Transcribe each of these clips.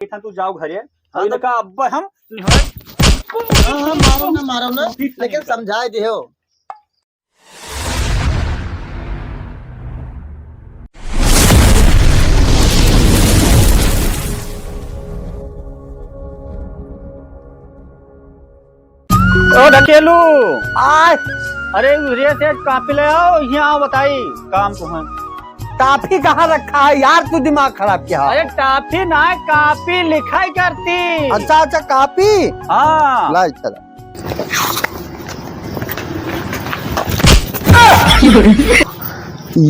तू जाओ घरे। हाँ, तो का अब हम मारो ना लेकिन समझाए दियो। ओ ढकेलू आय अरे उधरे से कापी ले आओ, यहाँ आओ बताई काम तो है। काफी कहाँ रखा है यार, तू दिमाग खराब किया। अरे टाफी ना कापी लिखाई करती। अच्छा अच्छा कापी। हाँ ला चला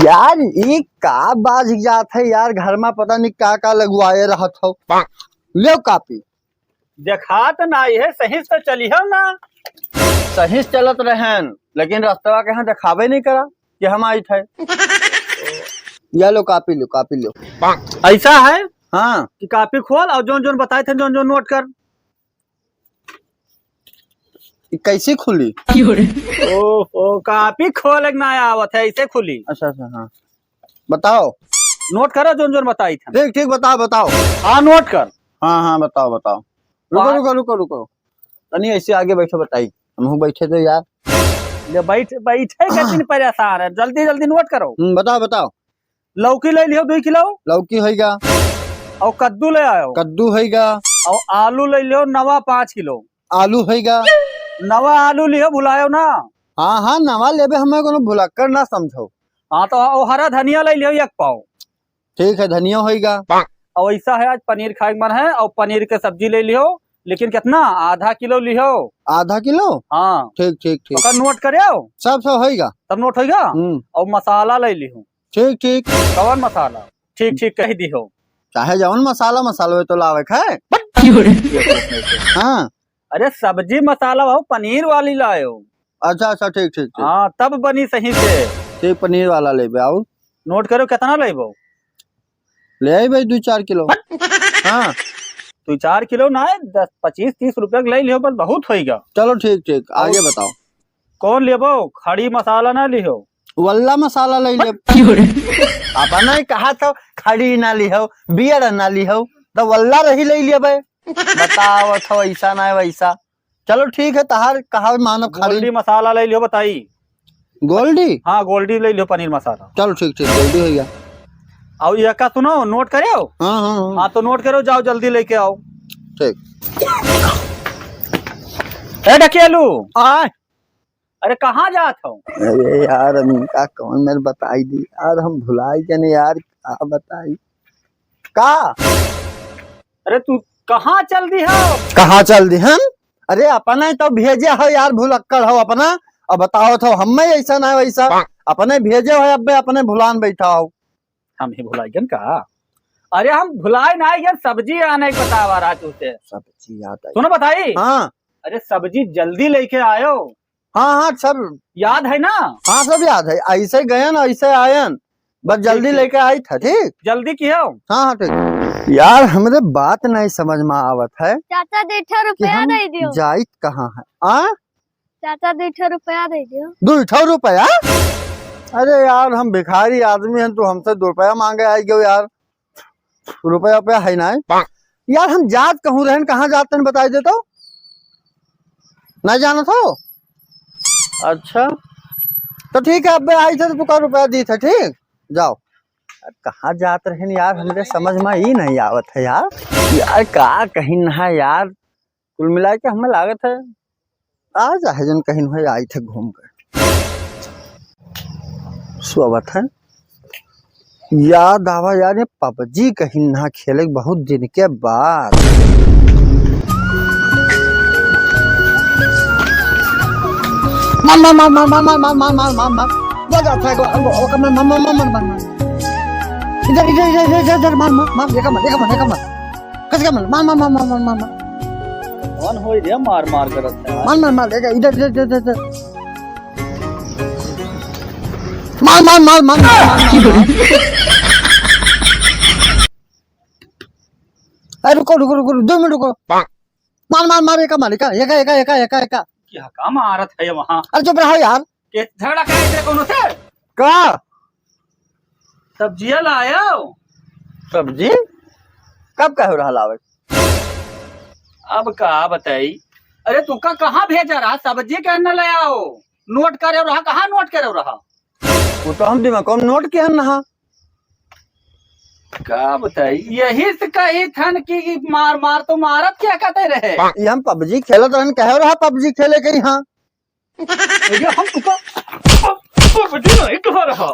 यार ये का बाज जात है यार, घर में पता नहीं का लगवाए रहा था। ले कापी देखा तो ना है, सही से चली हो ना। सही से चलत रहन लेकिन रास्ता के यहाँ दिखावे नहीं करा कि हम आई थे। या लो कापी लो कापी लो। ऐसा है हाँ कि कापी खोल और जोन जोन बताए थे जोन जोन नोट कर। कैसी खुली? ओ कापी खोल ना आवत है, ऐसे खुली। अच्छा अच्छा हाँ बताओ। नोट करो जोन जोन बताई थे। ठीक ठीक बताओ बताओ। हाँ नोट कर। हाँ हाँ बताओ बताओ। रुको रुको रुको रुको तनी ऐसे आगे बैठो बताई, हम बैठे थे यार। बैठे कितनी परेशान है, जल्दी जल्दी नोट करो। बताओ बताओ। लौकी ले लियो 2 किलो। लौकी होगा। और कद्दू ले आयो। कद्दू होगा। और आलू ले लियो नवा 5 किलो। आलू होगा। नवा आलू लियो, भुलायो ना। हाँ हाँ नवा लेबे, हमें कोनो भुलक्कर ना समझो। हाँ तो हरा धनिया ले लियो 1 पाव। ठीक है धनिया होगा। और ऐसा है आज पनीर खाए मन है, और पनीर के सब्जी ले लियो, लेकिन कितना आधा किलो लियो। आधा किलो। हाँ ठीक ठीक ठीक। तो नोट करियो। सब सब होगा। तब नोट होगा। और मसाला ले लियो। ठीक ठीक। कवन मसाला? ठीक ठीक कह दियो। चाहे जवन मसाला मसाला तो लावे खाए। हाँ अरे सब्जी मसाला हो, पनीर वाली लायो। अच्छा अच्छा ठीक ठीक ठीक। हाँ तब बनी सही से। ठीक पनीर वाला ले आओ। नोट करो कितना लेबो। ले आई भाई 2-4 किलो। हाँ 2-4 किलो ना है, 10-25-30 रुपया ले लियो, बस बहुत होगा। चलो ठीक ठीक आगे बताओ। कौन लेबो? खड़ी मसाला ना लियो। वल्ला मसाला ले ले। अपना ही कहा था खड़ी ना लिहो बियर ना लिहो, तो वल्ला रही ले लिया भाई। बताओ तो ऐसा ना है वैसा। चलो ठीक है तहार कहा मानो खड़ी गोल्डी मसाला ले लियो बताई। गोल्डी। हाँ गोल्डी ले लियो पनीर मसाला। चलो ठीक ठीक गोल्डी हो गया। और ये का सुनो, नोट करो। हाँ हाँ हाँ हाँ तो नोट करो, जाओ जल्दी लेके आओ। ठीक। ए ढकेलू आय अरे कहाँ जात हो? अरे यार अमीका कौन मेरे बताई दी यार, हम भुलाई जाने यार क्या बताई का। अरे तू कहाँ चल दी हो? कहाँ चल दी हम? अरे अपना तो भेजे हो यार, भुलक्कड़ हो अपना। अब बताओ तो हम ऐसा ना वैसा अपने भेजे हो, अब अपने भुलान बैठा हो। हम ही भुलाइगन का? अरे हम भुलाए ना यार, सब्जी आने के बतावा रहा तुझसे। सब्जी याद आई। सुनो बताई। हाँ अरे सब्जी जल्दी लेके आयो। हाँ हाँ सब याद है ना? हाँ सब याद है, ऐसे गए ना ऐसे आयन, बस जल्दी लेके आई था। ठीक जल्दी किया। हाँ हाँ ठीक। यार हमरे बात नहीं समझ में आवत है। चाचा 2 रुपया दे दियो। जाइत कहाँ है? आ चाचा 2 रुपया दे दियो। 2 रुपया? अरे यार हम भिखारी आदमी हैं, तो हमसे 2 रुपया मांगे आई गयो यार। रुपया है ना यार। हम जात कहूँ रहन, कहाँ जाते हैं बताई देता हूँ। नहीं जाना था? अच्छा तो ठीक है, अब आई थे तो तुका रुपया दी था। ठीक जाओ। कहाँ जात रहे यार, हमरे समझ में ही नहीं आवत है यार। यार का कहीं ना यार, कुल मिला के हमें लागत है आज जन कहीं न आई थे घूम कर। स्वागत है याद आवा यार, ये पबजी कहीं ना खेले बहुत दिन के बाद। मार मार मार मार मार मार मार मार मार मार वो जाता है मार मार मार मार मार इधर इधर इधर इधर इधर मार मार मार ये कमर कैसे कमर मार मार मार मार मार मार कौन हो रे मार मार करत है? मार मार मार इधर इधर इधर इधर मार मार मार मार अरे रुको रुको रुको 2 मिनट रुको। मार मार मार एका मार एका एका एका एका एका एका। क्या काम आरत है वहाँ? अरे चुप रहो यार। के झगड़ा करे तेरे कोनो से? का सब्जियां लायो। सब्जी कब कहो रहा लावे? अब का बताई। अरे तुका कहाँ भेजा रहा, सब्जी कहने ले आओ, नोट करे रहा, कहाँ नोट करे रहा। वो तो हम दिमाग में नोट किया ना। का बताई, यही से कही थन कि मार मार तो मारत क्या कहते रहे। ये हम पबजी खेलत रहन, कहे रहा पबजी खेले के यहाँ। ये हम तुका सब्जी नहीं कहा रहा,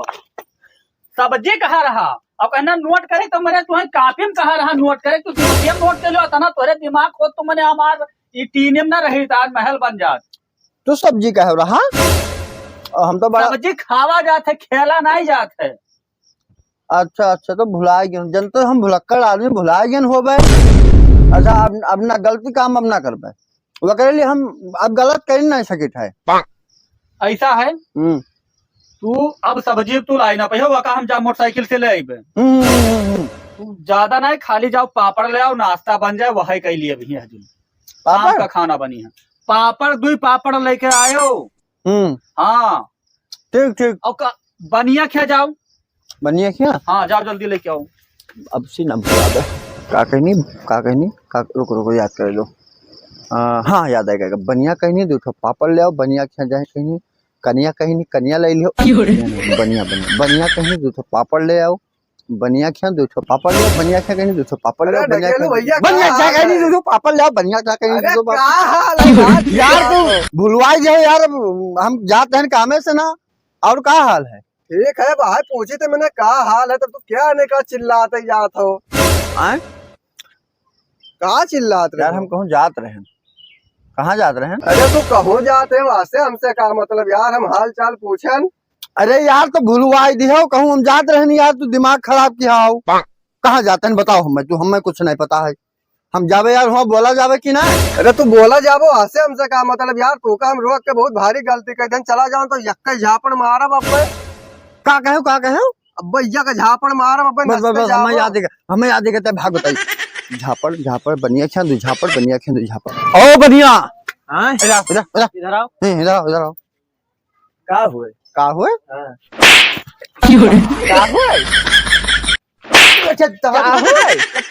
सब्जी कहा रहा। अब कहना नोट करे तो मैंने तुम्हें काफी में कहा रहा नोट करे, क्योंकि नोट के लो तना तोरे दिमाग को तो मैंने हमार ये टीने में ना रही ताज महल बन जात। तो सब्जी कहे रहा, हम तो बड़ा सब्जी खावा जाते, खेला नहीं जाते। अच्छा अच्छा, तो भुला गए जन, तो हम भुलक्कड़ आदमी भुला गए हो बे। अच्छा अब ना गलती काम अब ना कर पाए, वो करे लिए हम अब गलत कर नहीं सकित है। ऐसा है तू अब सब्जी तू लाई ना पहियो वका हम जा मोटरसाइकिल से ले आइबे। तू ज्यादा नहीं, खाली जाओ पापड़ ले आओ, नाश्ता बन जाए वही कह लिए भी है। शाम का खाना बनी है, पापड़ 2 पापड़ लेके आयो। हाँ ठीक ठीक। और बनिया खा जाओ। बनिया क्या? हाँ जाओ जल्दी लेके आओ। अब सी ना भुला दे। का कहनी रुको रुको याद कर लो। हाँ याद आएगा, बनिया कहनी 2 पापड़ ले आओ, बनिया खा जाए कहनी, कनिया कहनी कनिया ले लियो, बनिया बनिया बनिया कहनी 2 पापड़ ले आओ, बनिया खा 2 पापड़ ले आओ, बनिया खा कहनी 2 पापड़ ले आओ, बनिया खा कहनी 2 पापड़ ले आओ, बनिया खा कहनी 2 पापड़। यार तू भुलवाई जाए यार, हम जाते हैं कामे से ना। और क्या हाल है? ठीक है भाई, पूछी थे मैंने कहा हाल है, तब तो क्या ने का चिल्लाते जात हो। कहा चिल्लात रहे यार हम कहूँ जात रहे, कहाँ जात रहे? अरे तू कहो जाते हो वास्ते, हमसे का मतलब यार, हम हाल चाल पूछन। अरे यार तो भूलवाई दिया कहूँ हम जात रहे नहीं यार, तू दिमाग खराब किया हो। कहाँ जाते हैं बताओ, हमें तू हमें कुछ नहीं पता है। हम जावे यार, वहाँ बोला जावे कि ना? अरे तू बोला जाबो हासे, हमसे का मतलब यार, तू का हम रोक के बहुत भारी गलती कर दें, चला जाओ तो यक्का झापड़ मारा बापे। का कहो अब भैया का झापड़ मारा बापे। हमें याद है भाग बताइए। झापड़ झापड़ बनिया खा 2 झापड़, बनिया खा 2 झापड़। ओ बनिया इधर आओ। इधर आओ। क्या हुए? का हुए?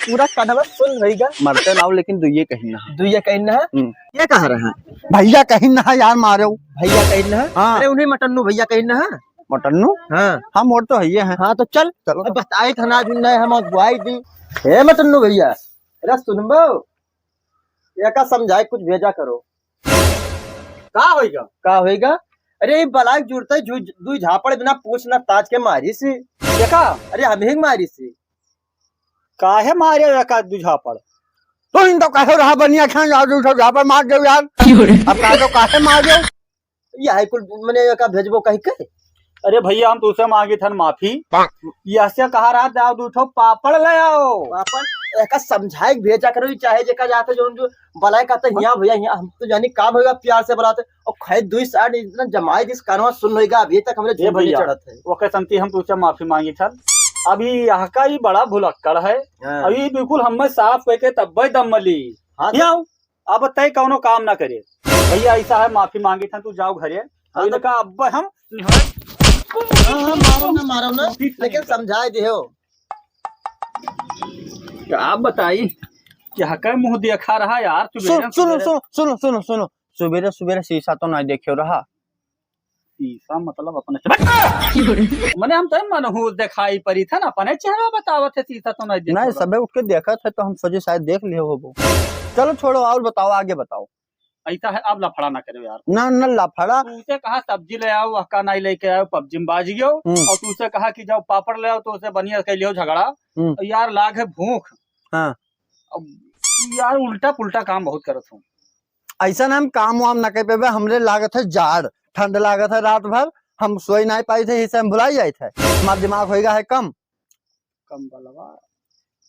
पूरा कदम सुन रहीगा, मरते ना लेकिन 2 कहना है। 2 कहना है। ये कह रहा है भैया कहना है यार, मारे भैया कहना है। हाँ। अरे उन्हें मटन्नू भैया कहना है। मटन्नू? हाँ हाँ मोड़ तो है हैं। हाँ तो चल चलो बताए था ना हम अगुवाई दी। हे मटन्नू भैया, अरे सुनबो ये का समझाए, कुछ भेजा करो। का होएगा? अरे बलाक जुड़ते 2 झापड़ बिना पूछ ना ताज के मारी से। देखा? अरे हम ही मारी से। काहे मारे का 2 झापड़? तो इन तो कहे रहा बनिया खा जाओ 2 झापड़ मार दो यार। अब कहा तो काहे मार दो? ये है कुल मैंने का भेजबो कहीं के। अरे भैया हम तुझसे मांगी थन माफी, ऐसे कहा रहा जाओ 2 पापड़ ले आओ। पापड़ एका समझाए भेजा करो, चाहे जेका जाते जो बलाए कहते यहाँ भैया यहाँ, हम तो जानी काम होगा प्यार से बुलाते और खै 2 साइड इतना जमाए जिस कानवा सुन होगा, अभी तक हमरे ये भैया चढ़त है। ओके संती हम तुझसे माफी मांगी थन। अभी यहाँ का ही बड़ा भुलक्कड़ है, अभी बिल्कुल हमें साफ करके तब दम मली। अब तय कौनो काम ना करे भैया, ऐसा है माफी मांगी थन, तू जाओ घरे। अब हम मारो ना लेकिन समझाए दे हो। आप बताइए क्या का मुंह देखा रहा यार? सुनो सुबेरे सुबेरे शीशा तो नहीं देखे रहा। शीशा मतलब अपने मैंने हम तो मनहूस दिखाई पड़ी था ना, अपने चेहरा बतावा थे, शीशा तो नहीं सबे उठ के देखा था तो हम सोचे शायद देख लिए हो। चलो छोड़ो और बताओ, आगे बताओ। ऐसा है अब लफड़ा ना करो यार। ना लफड़ा। तुझसे कहा सब्जी ले आओ, हक्का नहीं लेके आओ, पबजी में बाज गयो। और तुझसे कहा कि जाओ पापड़ ले आओ, तो उसे बनिया कर लियो झगड़ा। यार लाग है भूख। हाँ। यार उल्टा पुल्टा काम बहुत करत हूँ। ऐसा हम काम वाम न कर पे, हमरे लागत है जाड़, ठंड लागत है, रात भर हम सोई नहीं पाई थे, इसे हम भुलाई जाए थे। हमारा दिमाग होएगा है कम।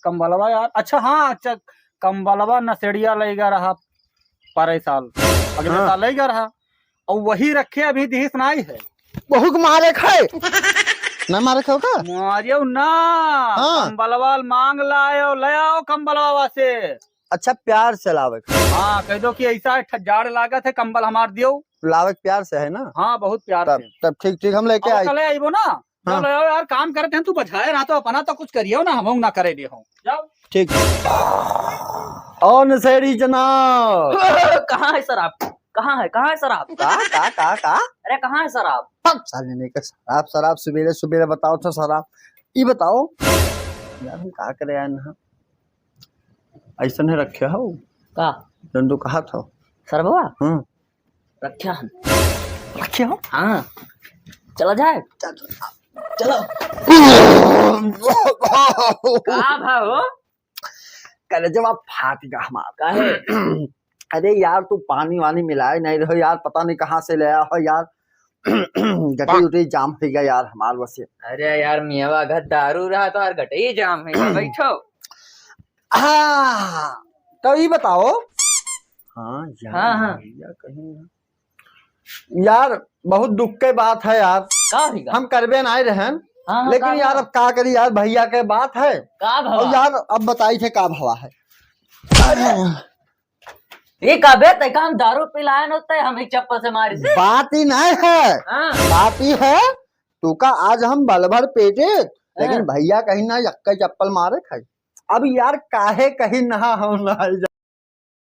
कम्बलवा यार, अच्छा हाँ, अच्छा कम्बलवा नसेड़िया लेगा रहा पर साल, अगले साल लेगा रहा, और वही रखे अभी दिस नहीं है। बहुत मारे खाए न मारे खाओ का मारियो ना। कम्बलवा मांग लाओ, ले आओ कम्बलवा से। अच्छा प्यार से लावे। हाँ कह दो कि ऐसा जाड़ लागत है, कंबल हमार दियो। लावे प्यार से है ना? हाँ बहुत प्यार से। तब ठीक हम लेके आए। कल आइबो ना। हाँ। यार काम करते हैं, तू बजाए ना तो अपना तो कुछ करियो ना, हम ना करे दे हो। जाओ। ठीक। और नशेड़ी जनाब। कहाँ है शराब? कहाँ है शराब? का अरे कहाँ है शराब? साले ने का शराब सवेरे सवेरे बताओ तो शराब ये बताओ यार हम का करे यार ना ऐसा नहीं रखे हो का जंतु कहा था सरबवा रखे हो हाँ चला जाए। चलो का भाव करे जब आप फाट गया हमारा काहे? अरे यार तू पानी वानी मिलाए नहीं रहो यार पता नहीं कहाँ से ले आया हो यार गटी उटी जाम हो गया यार हमारे वसे। अरे यार मियावा घर दारू रहा तो यार घटे ही जाम है बैठो। हाँ तो ये बताओ। हाँ यार हाँ। भैया कहीं यार बहुत दुख की बात है यार का होगा? हम करबे नहीं रहन हाँ, लेकिन यार अब का करी यार भैया के बात है का और भाव? यार अब बताई थे का भवा है। ये कबे तक हम दारू पिलाए होते हम एक चप्पल से मारी से। बात ही नहीं है हाँ। बात ही है तू का आज हम बल भर पेटे लेकिन भैया कहीं ना यक्का चप्पल मारे खाई अब यार काहे कहीं नहा हम नहाई